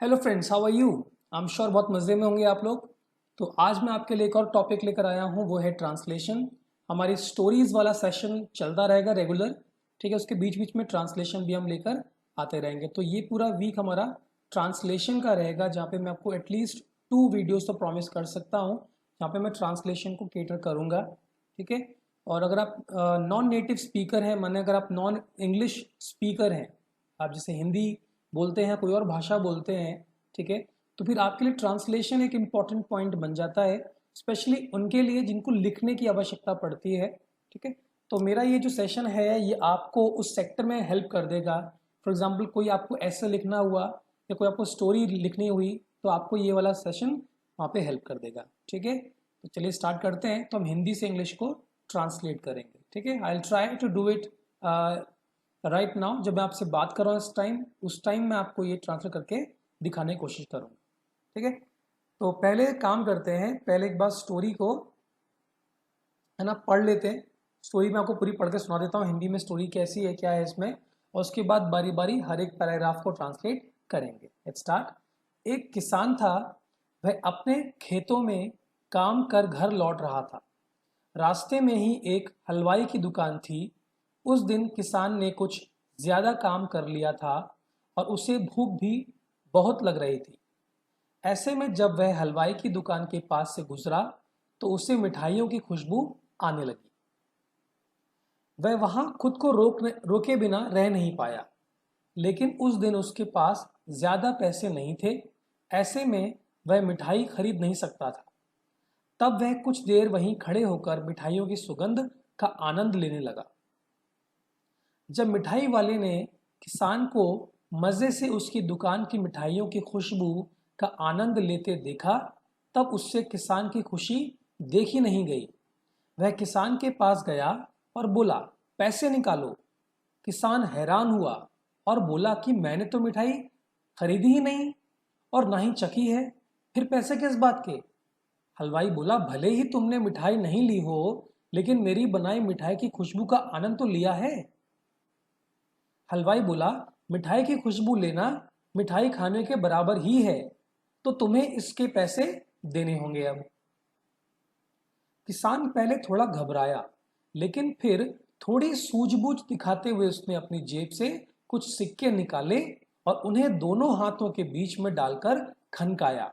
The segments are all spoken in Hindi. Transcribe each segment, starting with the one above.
Hello friends, how are you. I am sure बहुत मज़े में होंगे आप लोग। तो आज मैं आपके लिए एक और टॉपिक लेकर आया हूँ, वो है ट्रांसलेशन। हमारी स्टोरीज वाला सेशन चलता रहेगा रेगुलर, ठीक है। उसके बीच बीच में ट्रांसलेशन भी हम लेकर आते रहेंगे। तो ये पूरा वीक हमारा ट्रांसलेशन का रहेगा, जहाँ पे मैं आपको एटलीस्ट 2 वीडियोस तो प्रॉमिस कर सकता हूँ, जहाँ पे मैं ट्रांसलेशन को केटर करूँगा, ठीक है। और अगर आप नॉन नेटिव स्पीकर हैं, माने अगर आप नॉन इंग्लिश स्पीकर हैं, आप जैसे हिंदी बोलते हैं, कोई और भाषा बोलते हैं, ठीक है, तो फिर आपके लिए ट्रांसलेशन एक इम्पॉर्टेंट पॉइंट बन जाता है, स्पेशली उनके लिए जिनको लिखने की आवश्यकता पड़ती है, ठीक है। तो मेरा ये जो सेशन है ये आपको उस सेक्टर में हेल्प कर देगा। फॉर एग्जाम्पल कोई आपको ऐसे लिखना हुआ या कोई आपको स्टोरी लिखनी हुई, तो आपको ये वाला सेशन वहाँ पे हेल्प कर देगा, ठीक है। तो चलिए स्टार्ट करते हैं। तो हम हिंदी से इंग्लिश को ट्रांसलेट करेंगे, ठीक है। I will try to do it right now. जब मैं आपसे बात कर रहा हूँ उस टाइम मैं आपको ये ट्रांसफर करके दिखाने की कोशिश करूँगा, ठीक है। तो पहले काम करते हैं, पहले एक बार स्टोरी को है ना पढ़ लेते हैं। स्टोरी मैं आपको पूरी पढ़ के सुना देता हूँ हिंदी में, स्टोरी कैसी है, क्या है इसमें, और उसके बाद बारी बारी हर एक पैराग्राफ को ट्रांसलेट करेंगे। Let's start. एक किसान था, वह अपने खेतों में काम कर घर लौट रहा था। रास्ते में ही एक हलवाई की दुकान थी। उस दिन किसान ने कुछ ज्यादा काम कर लिया था और उसे भूख भी बहुत लग रही थी। ऐसे में जब वह हलवाई की दुकान के पास से गुजरा तो उसे मिठाइयों की खुशबू आने लगी। वह वहां खुद को रोके बिना रह नहीं पाया, लेकिन उस दिन उसके पास ज्यादा पैसे नहीं थे। ऐसे में वह मिठाई खरीद नहीं सकता था। तब वह कुछ देर वहीं खड़े होकर मिठाइयों की सुगंध का आनंद लेने लगा। जब मिठाई वाले ने किसान को मजे से उसकी दुकान की मिठाइयों की खुशबू का आनंद लेते देखा, तब उससे किसान की खुशी देखी नहीं गई। वह किसान के पास गया और बोला, पैसे निकालो। किसान हैरान हुआ और बोला कि मैंने तो मिठाई खरीदी ही नहीं और ना ही चखी है, फिर पैसे किस बात के। हलवाई बोला, भले ही तुमने मिठाई नहीं ली हो, लेकिन मेरी बनाई मिठाई की खुशबू का आनंद तो लिया है। हलवाई बोला, मिठाई की खुशबू लेना मिठाई खाने के बराबर ही है, तो तुम्हें इसके पैसे देने होंगे। अब किसान पहले थोड़ा घबराया, लेकिन फिर थोड़ी सूझबूझ दिखाते हुए उसने अपनी जेब से कुछ सिक्के निकाले और उन्हें दोनों हाथों के बीच में डालकर खनकाया।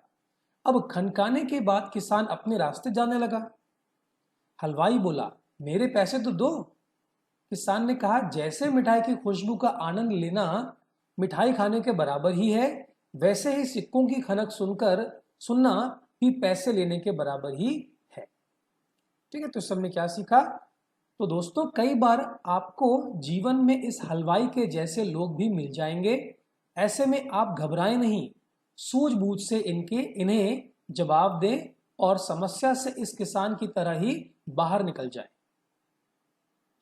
अब खनकाने के बाद किसान अपने रास्ते जाने लगा। हलवाई बोला, मेरे पैसे तो दो। किसान ने कहा, जैसे मिठाई की खुशबू का आनंद लेना मिठाई खाने के बराबर ही है, वैसे ही सिक्कों की खनक सुनना भी पैसे लेने के बराबर ही है, ठीक है। तो सबने क्या सीखा। तो दोस्तों, कई बार आपको जीवन में इस हलवाई के जैसे लोग भी मिल जाएंगे। ऐसे में आप घबराएं नहीं, सूझबूझ से इन्हें जवाब दें और समस्या से इस किसान की तरह ही बाहर निकल जाए,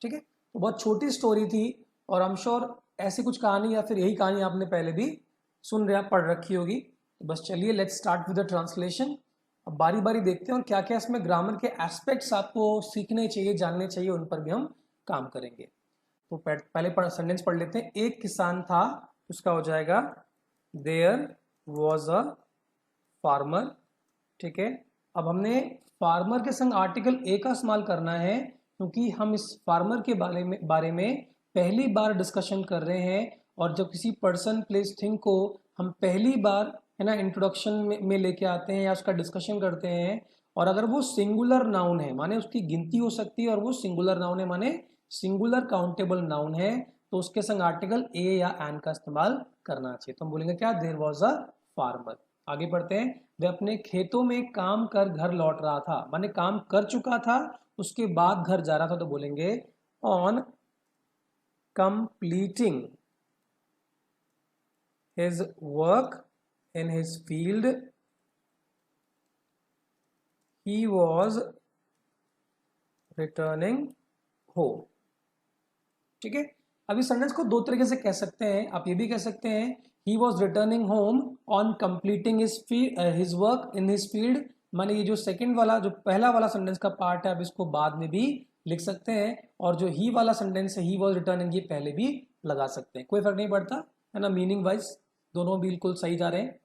ठीक है। तो बहुत छोटी स्टोरी थी, और आई एम श्योर ऐसी कुछ कहानी या फिर यही कहानी आपने पहले भी पढ़ रखी होगी। तो बस चलिए, let's start with the translation. अब बारी बारी देखते हैं और क्या क्या इसमें ग्रामर के एस्पेक्ट्स आपको सीखने चाहिए, जानने चाहिए, उन पर भी हम काम करेंगे। तो पहले सेंटेंस पढ़ लेते हैं। एक किसान था, उसका हो जाएगा देयर वॉज अ फार्मर, ठीक है। अब हमने फार्मर के संग आर्टिकल ए का इस्तेमाल करना है, क्योंकि हम इस फार्मर के बारे में पहली बार डिस्कशन कर रहे हैं। और जब किसी पर्सन प्लेस थिंग को हम पहली बार है ना इंट्रोडक्शन में लेके आते हैं या उसका डिस्कशन करते हैं, और अगर वो सिंगुलर नाउन है माने उसकी गिनती हो सकती है, और वो सिंगुलर नाउन है माने सिंगुलर काउंटेबल नाउन है, तो उसके संग आर्टिकल ए या एन का इस्तेमाल करना चाहिए। तो हम बोलेंगे क्या, देयर वॉज अ फार्मर। आगे बढ़ते हैं। वह अपने खेतों में काम कर घर लौट रहा था, माने काम कर चुका था, उसके बाद घर जा रहा था, तो बोलेंगे on completing his work in his field he was returning home, ठीक है। अब इस सेंटेंस को दो तरीके से कह सकते हैं। आप ये भी कह सकते हैं, ही was returning home on completing his work in his field. माने ये जो सेकंड वाला, जो पहला वाला सेंटेंस का पार्ट है, आप इसको बाद में भी लिख सकते हैं, और जो ही वाला सेंटेंस है, ही वॉज रिटर्निंग, ये पहले भी लगा सकते हैं, कोई फर्क नहीं पड़ता, है ना। मीनिंग वाइज दोनों बिल्कुल सही जा रहे हैं।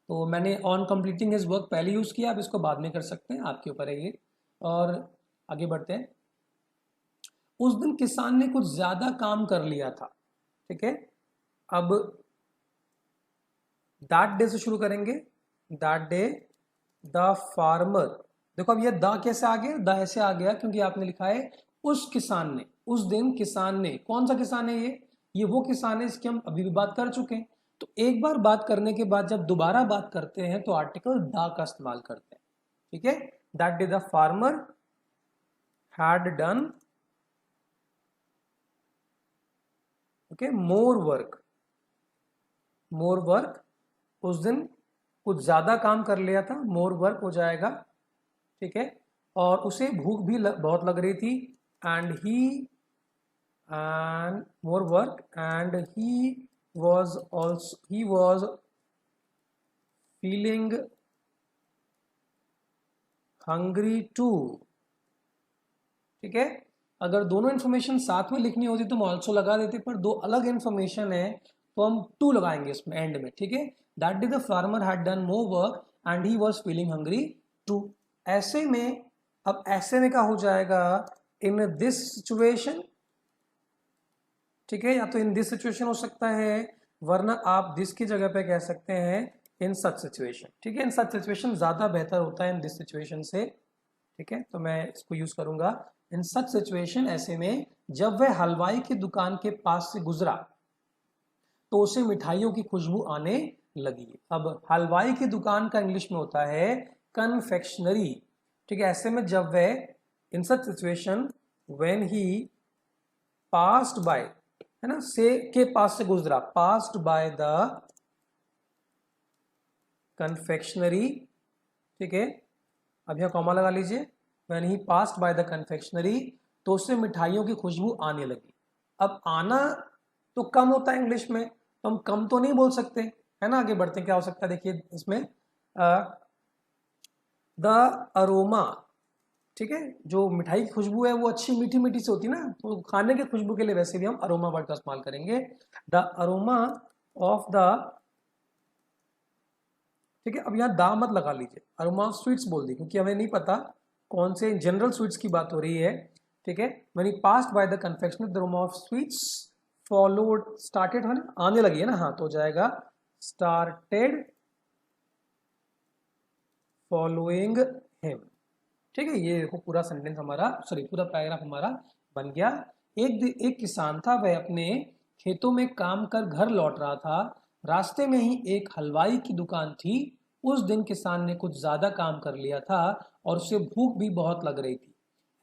तो मैंने ऑन कंप्लीटिंग हिज वर्क पहले यूज़ किया, आप इसको बाद में कर सकते हैं, आपके ऊपर है ये। और आगे बढ़ते हैं। उस दिन किसान ने कुछ ज़्यादा काम कर लिया था, ठीक है। अब दैट डे से शुरू करेंगे। दैट डे द फार्मर, देखो अब ये द कैसे आ गया, द ऐसे आ गया क्योंकि आपने लिखा है उस किसान ने, उस दिन किसान ने, कौन सा किसान है ये वो किसान है इसकी हम अभी भी बात कर चुके हैं। तो एक बार बात करने के बाद जब दोबारा बात करते हैं तो आर्टिकल द का इस्तेमाल करते हैं, ठीक है। That day the farmer had done, okay, more work, more work, उस दिन कुछ ज्यादा काम कर लिया था, मोर वर्क हो जाएगा, ठीक है। और उसे भूख भी बहुत लग रही थी, and more work and he was feeling hungry too, ठीक है। अगर दोनों इन्फॉर्मेशन साथ में लिखनी होती तो हम ऑल्सो लगा देते, पर दो अलग इन्फॉर्मेशन है तो हम टू लगाएंगे इसमें एंड में, ठीक है। That day the farmer had done more work and he was feeling hungry too. ऐसे में, अब ऐसे में क्या हो जाएगा, इन दिस सिचुएशन, ठीक है, या तो इन दिस सिचुएशन हो सकता है, वरना आप दिस की जगह पे कह सकते हैं इन सच सिचुएशन, ठीक है। इन सच सिचुएशन ज्यादा बेहतर होता है इन दिस सिचुएशन से, ठीक है। तो मैं इसको यूज करूंगा इन सच सिचुएशन। ऐसे में जब वह हलवाई की दुकान के पास से गुजरा तो उसे मिठाइयों की खुशबू आने लगी। अब हलवाई की दुकान का इंग्लिश में होता है कन्फेक्शनरी, ठीक है। ऐसे में जब वह, in such situation when he passed by, है ना, से के पास से गुजरा, पास्ड बाय द कन्फेक्शनरी, ठीक है। अब यहां कॉमा लगा लीजिए, when he passed by the confectionery, तो उससे मिठाइयों की खुशबू आने लगी। अब आना तो कम होता है इंग्लिश में, तो हम कम तो नहीं बोल सकते, है ना। आगे बढ़ते हैं, क्या हो सकता है देखिए इसमें, द अरोमा, ठीक है, जो मिठाई की खुशबू है वो अच्छी मीठी मीठी से होती है ना, तो खाने की खुशबू के लिए वैसे भी हम अरोमा वर्ड का इस्तेमाल करेंगे। द अरोमा ऑफ द, ठीक है। अब यहाँ दा मत लगा लीजिए, अरोमा ऑफ स्वीट्स बोल दी, क्योंकि हमें नहीं पता कौन से जनरल स्वीट्स की बात हो रही है, ठीक है। When he passed by the confectionery the aroma of sweets followed, started है ना, आने लगी है ना, हाँ, तो हो जाएगा स्टार्टेड फॉलोइंग हिम, ठीक है। ये देखो पूरा सेंटेंस हमारा, सॉरी पूरा पैराग्राफ हमारा बन गया। एक किसान था, वह अपने खेतों में काम कर घर लौट रहा था, रास्ते में ही एक हलवाई की दुकान थी। उस दिन किसान ने कुछ ज्यादा काम कर लिया था और उसे भूख भी बहुत लग रही थी।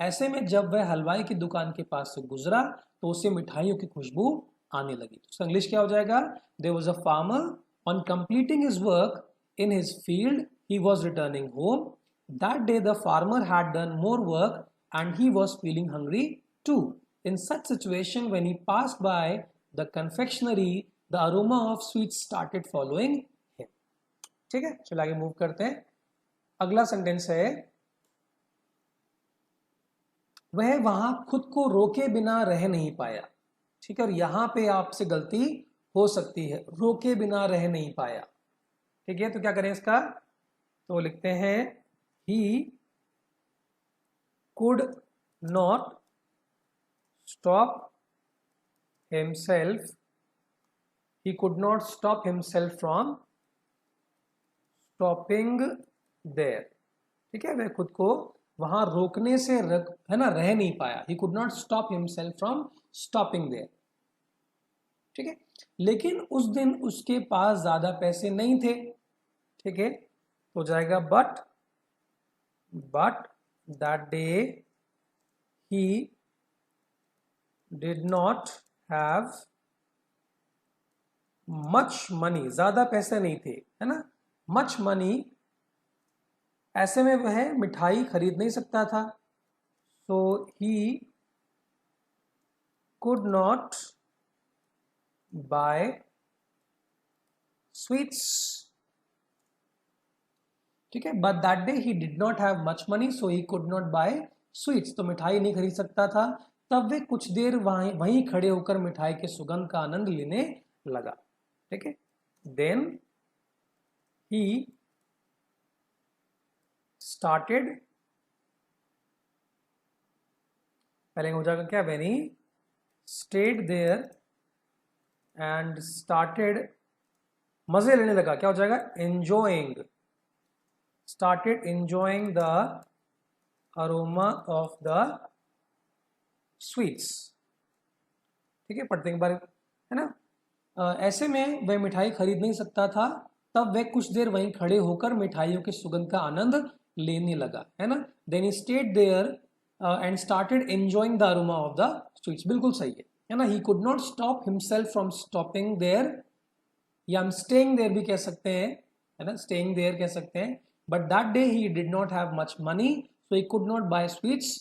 ऐसे में जब वह हलवाई की दुकान के पास से गुजरा तो उसे मिठाइयों की खुशबू आने लगी। तो इंग्लिश क्या हो जाएगा, there was a farmer on completing his work in his field he was returning home. That day the farmer had done more work and he was feeling hungry too. In such situation when he passed by the confectionery the aroma of sweets started following him. ठीक है, चलो आगे मूव करते हैं। अगला सेंटेंस है, वह वहां खुद को रोके बिना रह नहीं पाया, ठीक है। और यहां पे आपसे गलती हो सकती है, रोके बिना रह नहीं पाया, ठीक है। तो क्या करें इसका, तो लिखते हैं he could not stop himself, he could not stop himself from stopping there, ठीक है। वह खुद को वहां रोकने से है ना, रह नहीं पाया, he could not stop himself from stopping there, ठीक है। लेकिन उस दिन उसके पास ज्यादा पैसे नहीं थे, ठीक है। तो जाएगा but that day he did not have much money, ज्यादा पैसे नहीं थे, है ना, much money। ऐसे में वह मिठाई खरीद नहीं सकता था, so he could not buy sweets, ठीक है। But that day he did not have much money so he could not buy sweets, तो मिठाई नहीं खरीद सकता था। तब वे कुछ देर वहीं खड़े होकर मिठाई के सुगंध का आनंद लेने लगा, ठीक है। देन he started, पहले हो जाएगा क्या, when he stayed there and started, मजे लेने लगा, क्या हो जाएगा, enjoying, started enjoying the aroma of the sweets। ठीक है, पढ़ते हैं एक बार, है ना। ऐसे में वह मिठाई खरीद नहीं सकता था, तब वह कुछ देर वहीं खड़े होकर मिठाइयों के सुगंध का आनंद लेने लगा, है ना। Then he stayed there and started enjoying the aroma of the sweets, बिल्कुल सही है ना। He could not stop himself from stopping there, या हम स्टेइंग देयर भी कह सकते हैं, है ना, स्टेइंग देयर कह सकते हैं। But that day he did not have much money, so he could not buy sweets,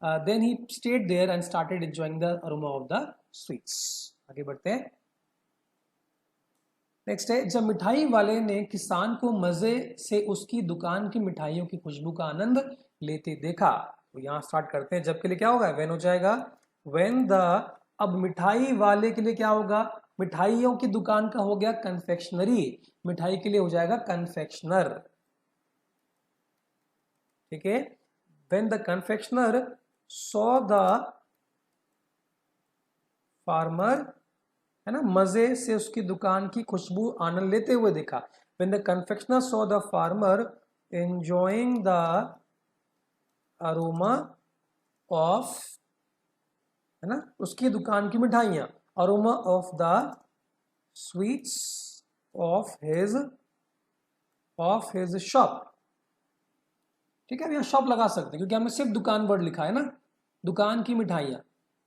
then he stayed there and started enjoying the aroma of the sweets. आगे बढ़ते हैं। नेक्स्ट है, जब मिठाई वाले ने किसान को मजे से उसकी दुकान की मिठाइयों की खुशबू का आनंद लेते देखा, तो यहां स्टार्ट करते हैं। जब के लिए क्या होगा, व्हेन हो जाएगा, व्हेन द, अब मिठाई वाले के लिए क्या होगा, मिठाइयों की दुकान का हो गया कन्फेक्शनरी, मिठाई के लिए हो जाएगा कन्फेक्शनर। ठीक है, when the confectioner saw the farmer, है ना, मजे से उसकी दुकान की खुशबू आनंद लेते हुए देखा। When the confectioner saw the farmer enjoying the aroma of, है ना, उसकी दुकान की मिठाइयां, aroma of the sweets of his shop। ठीक है, अब यहाँ शॉप लगा सकते हैं क्योंकि हमने सिर्फ दुकान वर्ड लिखा है ना, दुकान की मिठाइयां,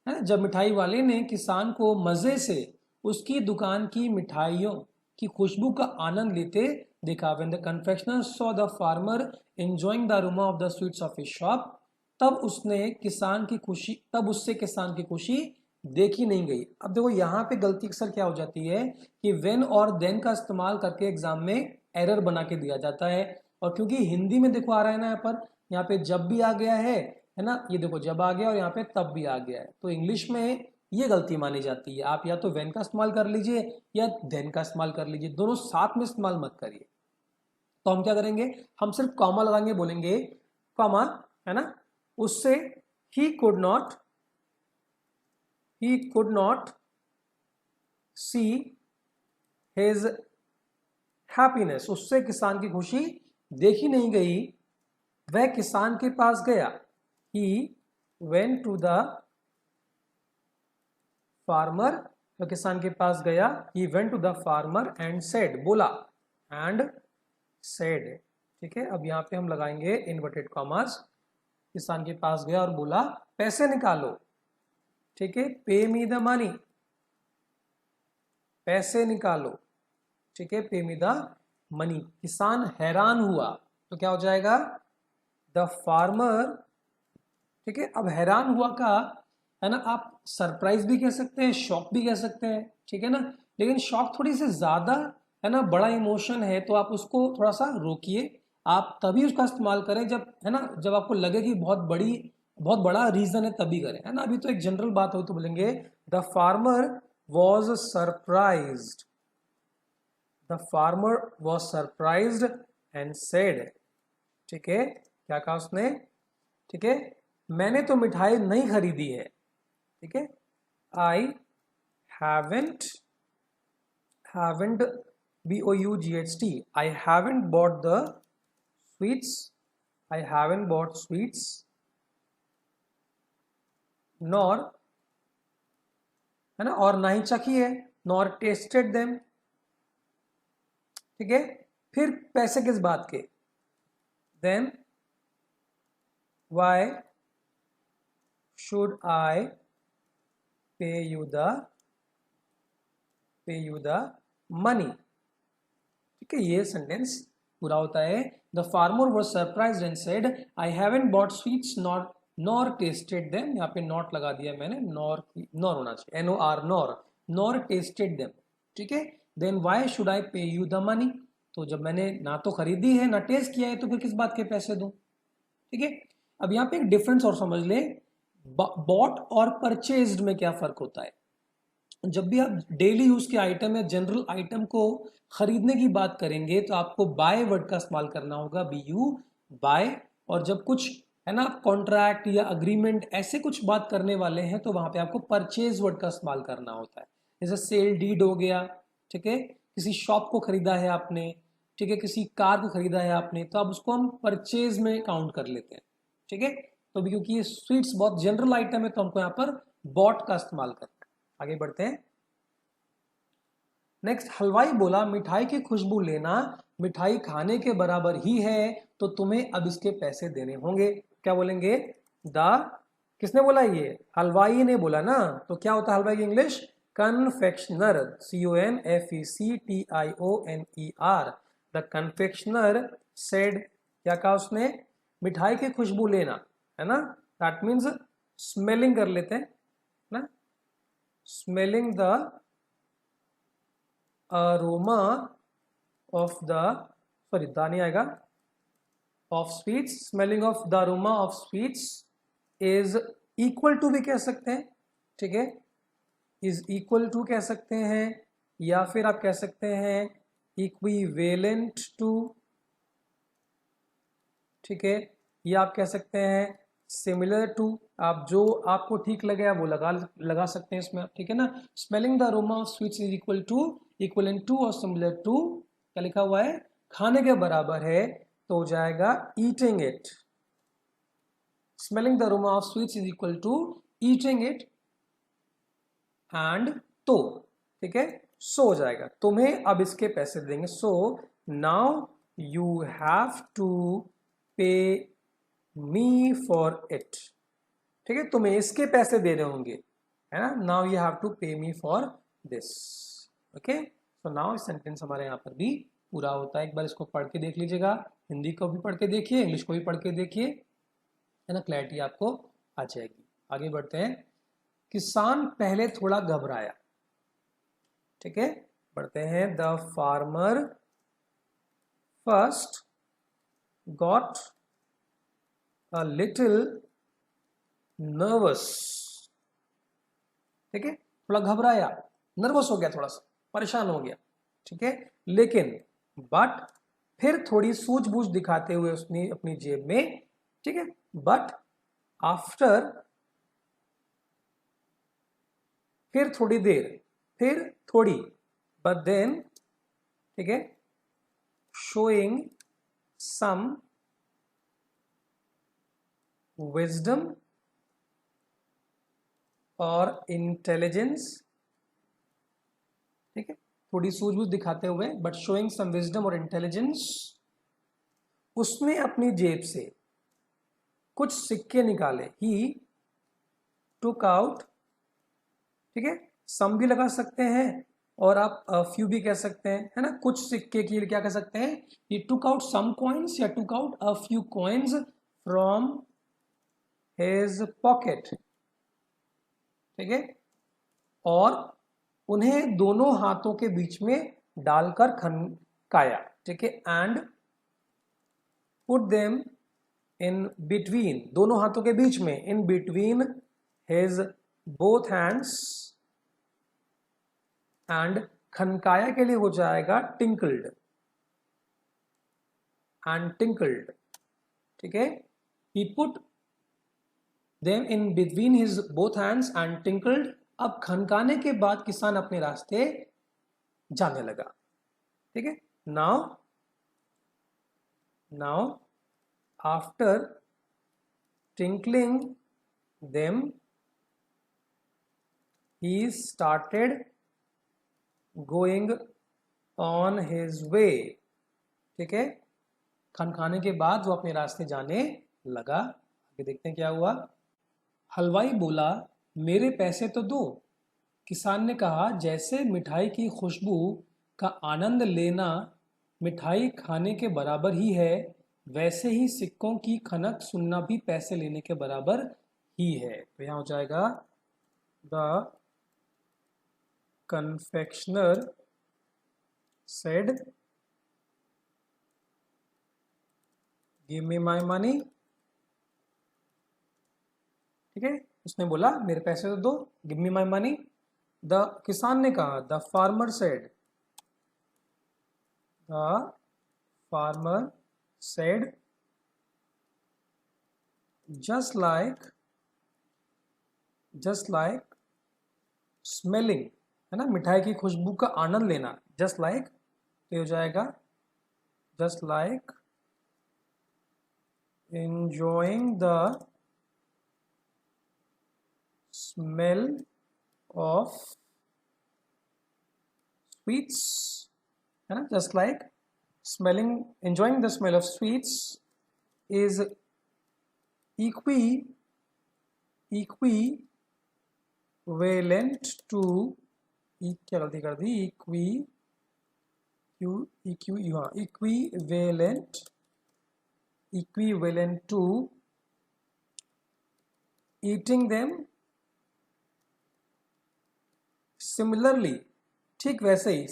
है ना। जब मिठाई वाले ने किसान को मजे से उसकी दुकान की मिठाइयों की खुशबू का आनंद लेते देखा, when the confectioner saw the farmer enjoying the aroma of the sweets of his shop, तब उससे किसान की खुशी देखी नहीं गई। अब देखो यहाँ पे गलती अक्सर क्या हो जाती है कि व्हेन और देन का इस्तेमाल करके एग्जाम में एरर बना के दिया जाता है, और क्योंकि हिंदी में देखो आ रहा है ना, यहाँ पे जब भी आ गया है ना, ये देखो जब आ गया और यहाँ पे तब भी आ गया है, तो इंग्लिश में ये गलती मानी जाती है। आप या तो व्हेन का इस्तेमाल कर लीजिए या देन का इस्तेमाल कर लीजिए, दोनों साथ में इस्तेमाल मत करिए। तो हम क्या करेंगे, हम सिर्फ कॉमा लगाएंगे, बोलेंगे कॉमा, है ना, उससे ही could not see his happiness, उससे किसान की खुशी देखी नहीं गई। वह किसान के पास गया, he went to the farmer, तो किसान के पास गया, he went to the farmer and said, बोला, एंड सेड। ठीक है, अब यहां पे हम लगाएंगे इनवर्टेड कॉमास। किसान के पास गया और बोला पैसे निकालो। ठीक है, पे मी द मनी, पैसे निकालो। ठीक है, पे मी द मनी। किसान हैरान हुआ, तो क्या हो जाएगा, द फार्मर। ठीक है, अब हैरान हुआ का, है ना, आप सरप्राइज भी कह सकते हैं, शॉक भी कह सकते हैं, ठीक है ना। लेकिन शॉक थोड़ी सी ज्यादा, है ना, बड़ा इमोशन है, तो आप उसको थोड़ा सा रोकिए। आप तभी उसका इस्तेमाल करें जब, है ना, जब आपको लगे कि बहुत बड़ा रीजन है, तभी करें, है ना। अभी तो एक जनरल बात हो तो बोलेंगे the farmer was surprised, the farmer was surprised and said. ठीक है, क्या कहा उसने, ठीक है, मैंने तो मिठाई नहीं खरीदी है। ठीक है, I haven't BOUGHT, I haven't bought the sweets, I haven't bought sweets, nor, है ना, और ना ही चखी है, nor tasted them। ठीक है, फिर पैसे किस बात के, then why should I pay you the money। ठीक है, ये सेंटेंस पूरा होता है। The farmer was surprised and said I haven't bought sweets nor tasted them. यहाँ पे नॉट लगा दिया मैंने, नॉर होना चाहिए, NOR, नॉर टेस्टेड देम। ठीक है, देन व्हाई शुड आई पे यू द मनी, तो जब मैंने ना तो खरीदी है ना टेस्ट किया है, तो फिर किस बात के पैसे दूं। ठीक है, अब यहाँ पे एक डिफरेंस और समझ ले, बॉट और परचेज्ड में क्या फर्क होता है। जब भी आप डेली यूज के आइटम या जनरल आइटम को खरीदने की बात करेंगे तो आपको बाय वर्ड का इस्तेमाल करना होगा, बी यू, बाय। और जब कुछ है ना आप कॉन्ट्रैक्ट या अग्रीमेंट ऐसे कुछ बात करने वाले हैं तो वहां पे आपको परचेज वर्ड का इस्तेमाल करना होता है। जैसे सेल डीड हो गया, ठीक है, किसी शॉप को खरीदा है आपने, ठीक है, किसी कार को खरीदा है आपने, तो अब उसको हम परचेज में काउंट कर लेते हैं, ठीक है। तो अभी क्योंकि ये स्वीट्स बहुत जनरल आइटम है तो हमको यहाँ पर बॉट का इस्तेमाल करना है। आगे बढ़ते हैं। नेक्स्ट, हलवाई बोला मिठाई की खुशबू लेना मिठाई खाने के बराबर ही है, तो तुम्हें अब इसके पैसे देने होंगे। क्या बोलेंगे? द, किसने बोला? ये हलवाई ने बोला ना। तो क्या होता है हलवाई की English? Confectioner, CONFECTIONER। The confectioner said, क्या कहा उसने? मिठाई की खुशबू लेना, है ना, दैट मीन्स स्मेलिंग कर लेते हैं ना, smelling the aroma of the, sorry the नहीं आएगा, of sweets, smelling of the aroma of sweets is equal to भी कह सकते हैं, ठीक है, इज इक्वल टू कह सकते हैं, या फिर आप कह सकते हैं इक्विवेलेंट टू, ठीक है, या आप कह सकते हैं सिमिलर टू। आप जो आपको ठीक लगे वो लगा लगा सकते हैं इसमें, ठीक है ना। Smelling the aroma of sweets is equal to, equivalent to और सिमिलर टू, क्या लिखा हुआ है? खाने के बराबर है, तो हो जाएगा eating it. Smelling the aroma of sweets is equal to eating it and, तो, ठीक है, सो हो जाएगा, तुम्हें अब इसके पैसे देंगे। So now you have to pay me for it, ठीक है, तुम्हें इसके पैसे देने होंगे, है ना। Now you have to pay me for this, okay. तो नाउ इस सेंटेंस हमारे यहाँ पर भी पूरा होता है। एक बार इसको पढ़ के देख लीजिएगा, हिंदी को भी पढ़ के देखिए, इंग्लिश को भी पढ़ के देखिए, है ना, क्लैरिटी आपको आ जाएगी। आगे बढ़ते हैं। किसान पहले थोड़ा घबराया, ठीक है, बढ़ते हैं। The farmer first got a little nervous, ठीक है, थोड़ा घबराया, नर्वस हो गया, थोड़ा सा परेशान हो गया, ठीक है, लेकिन बट, फिर थोड़ी सूझबूझ दिखाते हुए उसने अपनी जेब में, ठीक है, बट आफ्टर, फिर थोड़ी देर, फिर थोड़ी, बट देन, ठीक है, शोइंग सम विजडम और इंटेलिजेंस, ठीक है, थोड़ी सूझबूझ दिखाते हुए बट शोइंग सम विजडम और इंटेलिजेंस, उसने अपनी जेब से कुछ सिक्के निकाले। ही टुक आउट, ठीक है, सम भी लगा सकते हैं और आप फ्यू भी कह सकते हैं, है ना। कुछ सिक्के की क्या कह सकते हैं? ही टुक आउट सम कॉइन्स या took out a few coins from his pocket, ठीक है, और उन्हें दोनों हाथों के बीच में डालकर खनकाया, ठीक है, and put them in between, दोनों हाथों के बीच में, in between his both hands, and खनकाया के लिए हो जाएगा टिंकल्ड, एंड टिंकल्ड, ठीक है, he put them in between his both hands and tinkled. अब खनकाने के बाद किसान अपने रास्ते जाने लगा, ठीक है। Now now after tinkling them he started going on his way, ठीक है, खनखाने के बाद वो अपने रास्ते जाने लगा। आगे देखते हैं क्या हुआ। हलवाई बोला मेरे पैसे तो दो। किसान ने कहा जैसे मिठाई की खुशबू का आनंद लेना मिठाई खाने के बराबर ही है, वैसे ही सिक्कों की खनक सुनना भी पैसे लेने के बराबर ही है। तो यहाँ हो जाएगा the confectioner said give me my money, ठीक है, उसने बोला मेरे पैसे तो दो, गिव मी माई मनी। किसान ने कहा, the farmer said, the farmer said, just like smelling, है ना, मिठाई की खुशबू का आनंद लेना, जस्ट लाइक, तो हो जाएगा just like enjoying the smell of sweets, है ना, just like enjoying the smell of sweets is equivalent to, क्या गलती कर दी, equivalent to eating them similarly, ठीक वैसे ही,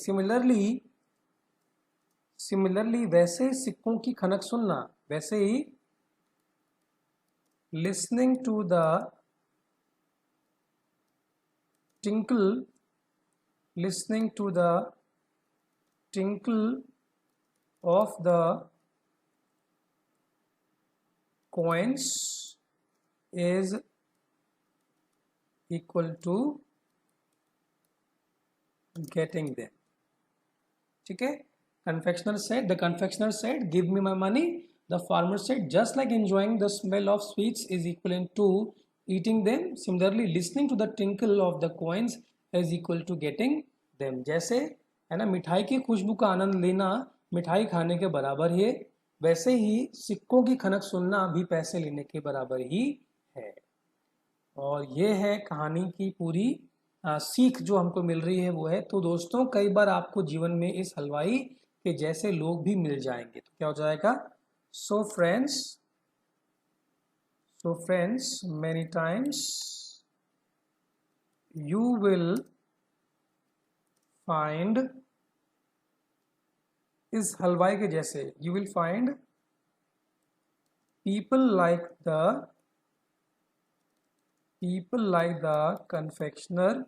सिमिलरली वैसे ही सिक्कों की खनक सुनना, वैसे ही listening to the tinkle of the coins is equal to getting them, ठीक है। the confectioner said give me my money, the farmer said just like enjoying the smell of sweets is equivalent to eating them, similarly listening to the tinkle of the coins is equal to getting them, जैसे है ना मिठाई की खुशबू का आनंद लेना मिठाई खाने के बराबर है, वैसे ही सिक्कों की खनक सुनना भी पैसे लेने के बराबर ही है। और ये है कहानी की पूरी सीख जो हमको मिल रही है वो है, तो दोस्तों कई बार आपको जीवन में इस हलवाई के जैसे लोग भी मिल जाएंगे, तो क्या हो जाएगा, so friends many times you will find, इस हलवाई के जैसे you will find people like the confectioner.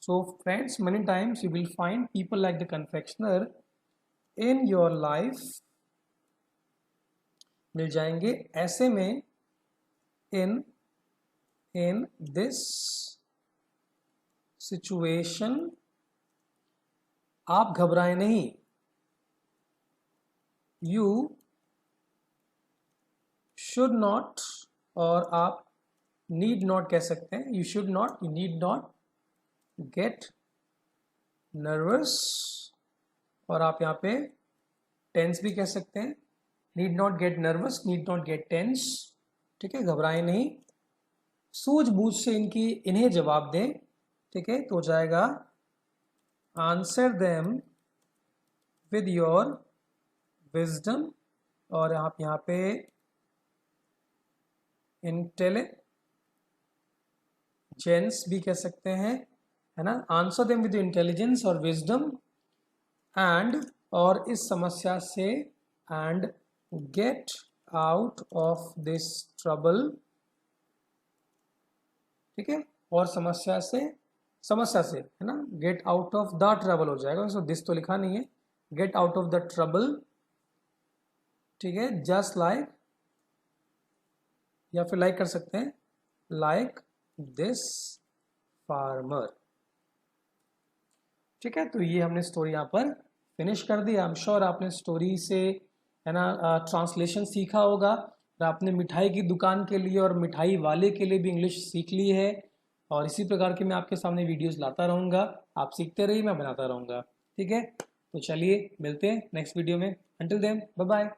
So friends, many times you will find people like the confectioner in your life, मिल जाएंगे ऐसे में, in this situation आप घबराएं नहीं, you should not, और आप need not कह सकते हैं, you need not get nervous, और आप यहाँ पे tense भी कह सकते हैं, need not get nervous, need not get tense, ठीक है, घबराएं नहीं, सूझबूझ से इन्हें जवाब दें, ठीक है, तो हो जाएगा answer them with your wisdom, और आप यहाँ पे इंटेलिजेंस भी कह सकते हैं, है ना, आंसर देम विद इंटेलिजेंस और विजडम एंड, और इस समस्या से, and get out of this trouble, ठीक है, और समस्या से है ना, get out of the trouble हो जाएगा, सो दिस तो लिखा नहीं है, get out of the trouble, ठीक है, जस्ट लाइक, या फिर लाइक कर सकते हैं, लाइक दिस फार्मर, ठीक है। तो ये हमने स्टोरी यहाँ पर फिनिश कर दी। आई एम श्योर आपने स्टोरी से, है ना, ट्रांसलेशन सीखा होगा, और आपने मिठाई की दुकान के लिए और मिठाई वाले के लिए भी इंग्लिश सीख ली है, और इसी प्रकार के मैं आपके सामने वीडियोस लाता रहूँगा, आप सीखते रहिए, मैं बनाता रहूँगा, ठीक है। तो चलिए मिलते हैं नेक्स्ट वीडियो में, अंटिल देन बाय बाय।